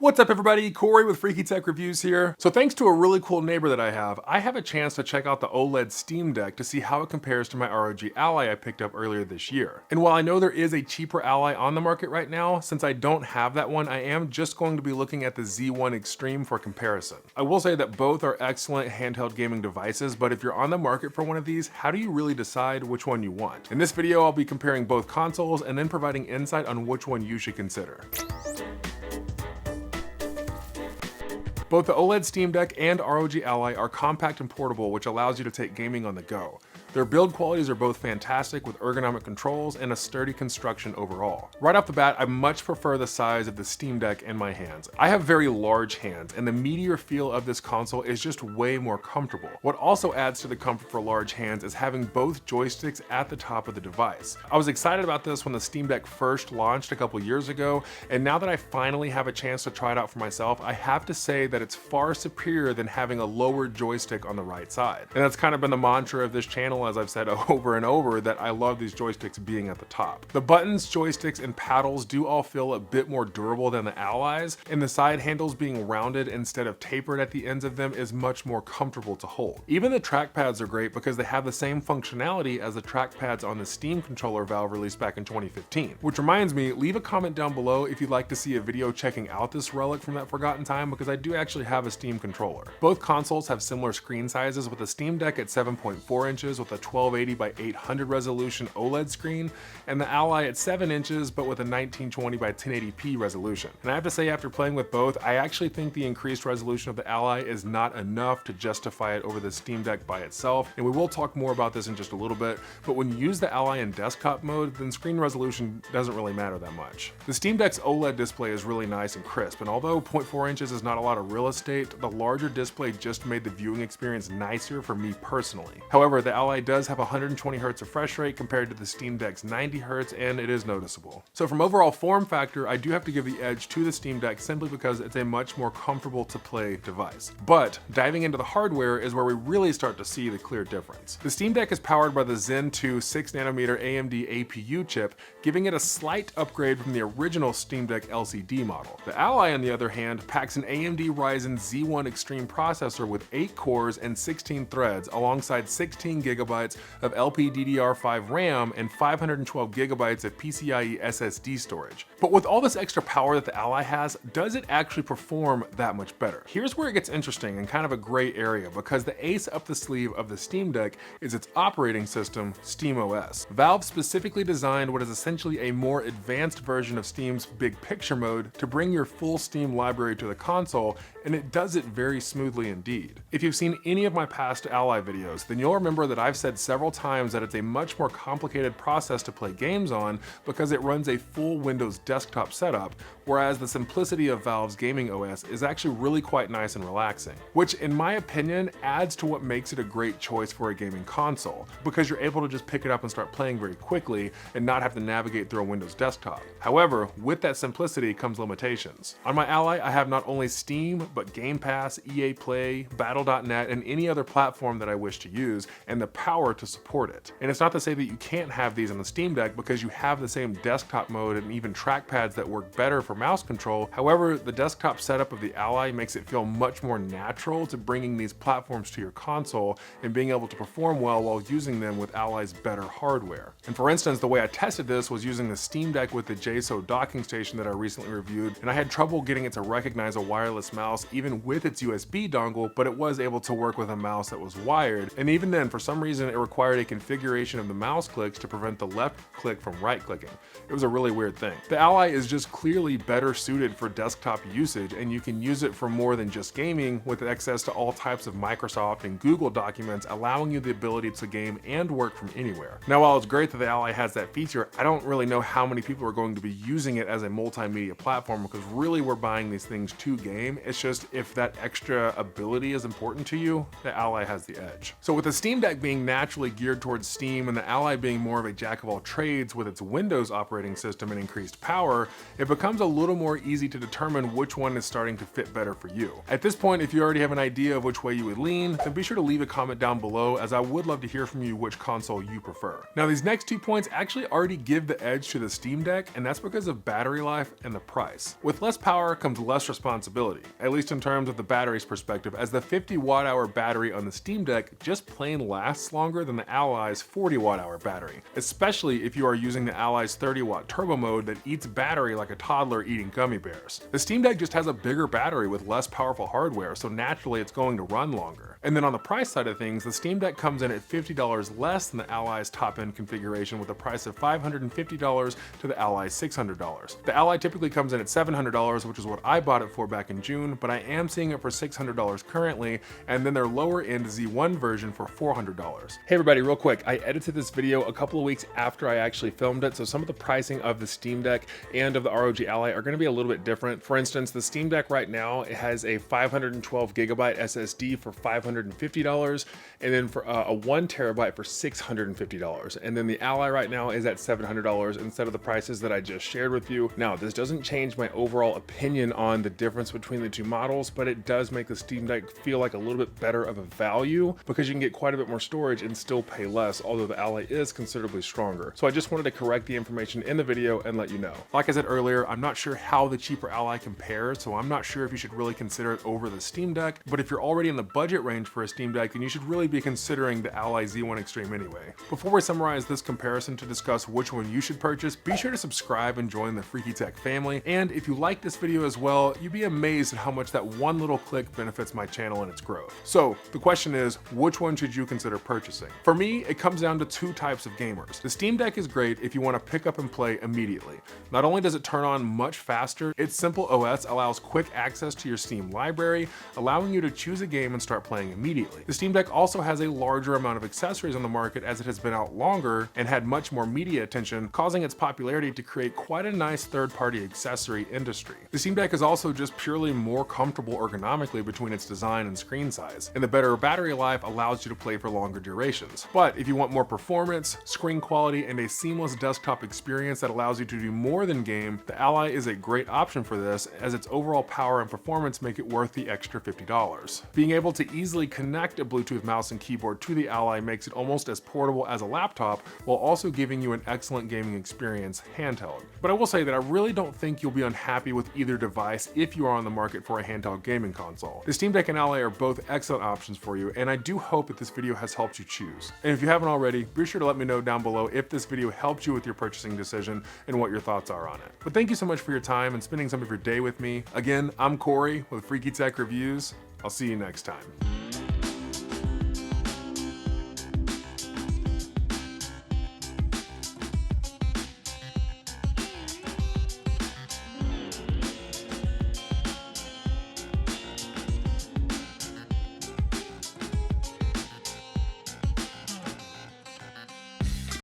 What's up everybody, Corey with Freaky Tech Reviews here. So thanks to a really cool neighbor that I have a chance to check out the OLED Steam Deck to see how it compares to my ROG Ally I picked up earlier this year. And while I know there is a cheaper Ally on the market right now, since I don't have that one, I am just going to be looking at the Z1 Extreme for comparison. I will say that both are excellent handheld gaming devices, but if you're on the market for one of these, how do you really decide which one you want? In this video, I'll be comparing both consoles and then providing insight on which one you should consider. Both the OLED Steam Deck and ROG Ally are compact and portable, which allows you to take gaming on the go. Their build qualities are both fantastic with ergonomic controls and a sturdy construction overall. Right off the bat, I much prefer the size of the Steam Deck in my hands. I have very large hands, and the meatier feel of this console is just way more comfortable. What also adds to the comfort for large hands is having both joysticks at the top of the device. I was excited about this when the Steam Deck first launched a couple years ago, and now that I finally have a chance to try it out for myself, I have to say that it's far superior than having a lower joystick on the right side. And that's kind of been the mantra of this channel, as I've said over and over, that I love these joysticks being at the top. The buttons, joysticks, and paddles do all feel a bit more durable than the Allies, and the side handles being rounded instead of tapered at the ends of them is much more comfortable to hold. Even the trackpads are great because they have the same functionality as the trackpads on the Steam controller valve released back in 2015. Which reminds me, leave a comment down below if you'd like to see a video checking out this relic from that forgotten time, because I do actually have a Steam controller. Both consoles have similar screen sizes, with the Steam Deck at 7.4 inches with a 1280 by 800 resolution OLED screen, and the Ally at 7 inches but with a 1920 by 1080p resolution. And I have to say, after playing with both, I actually think the increased resolution of the Ally is not enough to justify it over the Steam Deck by itself, and we will talk more about this in just a little bit, but when you use the Ally in desktop mode, then screen resolution doesn't really matter that much. The Steam Deck's OLED display is really nice and crisp, and although 0.4 inches is not a lot of real estate, the larger display just made the viewing experience nicer for me personally. However, the Ally does have 120 Hz refresh rate compared to the Steam Deck's 90 Hz, and it is noticeable. So from overall form factor, I do have to give the edge to the Steam Deck simply because it's a much more comfortable to play device. But diving into the hardware is where we really start to see the clear difference. The Steam Deck is powered by the Zen 2 6nm AMD APU chip, giving it a slight upgrade from the original Steam Deck LCD model. The Ally, on the other hand, packs an AMD Ryzen Z1 Extreme processor with 8 cores and 16 threads, alongside 16 GB of LPDDR5 RAM and 512 GB of PCIe SSD storage. But with all this extra power that the Ally has, does it actually perform that much better? Here's where it gets interesting and kind of a gray area, because the ace up the sleeve of the Steam Deck is its operating system, SteamOS. Valve specifically designed what is essentially a more advanced version of Steam's Big Picture mode to bring your full Steam library to the console, and it does it very smoothly indeed. If you've seen any of my past Ally videos, then you'll remember that I've said several times that it's a much more complicated process to play games on because it runs a full Windows desktop setup, whereas the simplicity of Valve's gaming OS is actually really quite nice and relaxing, which in my opinion adds to what makes it a great choice for a gaming console, because you're able to just pick it up and start playing very quickly and not have to navigate through a Windows desktop. However, with that simplicity comes limitations. On my Ally, I have not only Steam, but Game Pass, EA Play, Battle.net, and any other platform that I wish to use, and the power to support it. And it's not to say that you can't have these on the Steam Deck, because you have the same desktop mode and even trackpads that work better for mouse control. However, the desktop setup of the Ally makes it feel much more natural to bringing these platforms to your console and being able to perform well while using them with Ally's better hardware. And for instance, the way I tested this was using the Steam Deck with the JSAUX docking station that I recently reviewed, and I had trouble getting it to recognize a wireless mouse even with its USB dongle, but it was able to work with a mouse that was wired, and even then, for some reason, it required a configuration of the mouse clicks to prevent the left click from right clicking. It was a really weird thing. The Ally is just clearly better suited for desktop usage, and you can use it for more than just gaming, with access to all types of Microsoft and Google documents, allowing you the ability to game and work from anywhere. Now, while it's great that the Ally has that feature, I don't really know how many people are going to be using it as a multimedia platform, because really we're buying these things to game. It's just if that extra ability is important to you, the Ally has the edge. So with the Steam Deck being being naturally geared towards Steam and the Ally being more of a jack of all trades with its Windows operating system and increased power, it becomes a little more easy to determine which one is starting to fit better for you. At this point, if you already have an idea of which way you would lean, then be sure to leave a comment down below, as I would love to hear from you which console you prefer. Now, these next 2 points actually already give the edge to the Steam Deck, and that's because of battery life and the price. With less power comes less responsibility, at least in terms of the battery's perspective, as the 50 watt-hour battery on the Steam Deck just plain lasts longer than the Ally's 40 watt-hour battery, especially if you are using the Ally's 30 watt turbo mode that eats battery like a toddler eating gummy bears. The Steam Deck just has a bigger battery with less powerful hardware, so naturally it's going to run longer. And then on the price side of things, the Steam Deck comes in at $50 less than the Ally's top-end configuration, with a price of $550 to the Ally's $600. The Ally typically comes in at $700, which is what I bought it for back in June, but I am seeing it for $600 currently, and then their lower-end Z1 version for $400. Hey everybody, real quick, I edited this video a couple of weeks after I actually filmed it, so some of the pricing of the Steam Deck and of the ROG Ally are going to be a little bit different. For instance, the Steam Deck right now, it has a 512 gigabyte SSD for $550, and then for a 1 terabyte for $650. And then the Ally right now is at $700 instead of the prices that I just shared with you. Now, this doesn't change my overall opinion on the difference between the two models, but it does make the Steam Deck feel like a little bit better of a value, because you can get quite a bit more storage and still pay less, although the Ally is considerably stronger. So I just wanted to correct the information in the video and let you know. Like I said earlier, I'm not sure how the cheaper Ally compares, so I'm not sure if you should really consider it over the Steam Deck, but if you're already in the budget range for a Steam Deck, then you should really be considering the Ally Z1 Extreme anyway. Before we summarize this comparison to discuss which one you should purchase, be sure to subscribe and join the Freaky Tech family, and if you like this video as well, you'd be amazed at how much that one little click benefits my channel and its growth. So the question is, which one should you consider purchasing? For me, it comes down to two types of gamers. The Steam Deck is great if you want to pick up and play immediately. Not only does it turn on much faster, its simple OS allows quick access to your Steam library, allowing you to choose a game and start playing immediately. The Steam Deck also has a larger amount of accessories on the market, as it has been out longer and had much more media attention, causing its popularity to create quite a nice third-party accessory industry. The Steam Deck is also just purely more comfortable ergonomically between its design and screen size, and the better battery life allows you to play for longer durations. But if you want more performance, screen quality, and a seamless desktop experience that allows you to do more than game, the Ally is a great option for this, as its overall power and performance make it worth the extra $50. Being able to easily connect a Bluetooth mouse and keyboard to the Ally makes it almost as portable as a laptop, while also giving you an excellent gaming experience handheld. But I will say that I really don't think you'll be unhappy with either device if you are on the market for a handheld gaming console. The Steam Deck and Ally are both excellent options for you, and I do hope that this video has helped you choose. And if you haven't already, be sure to let me know down below if this video helped you with your purchasing decision and what your thoughts are on it. But thank you so much for your time and spending some of your day with me. Again, I'm Corey with Freaky Tech Reviews. I'll see you next time.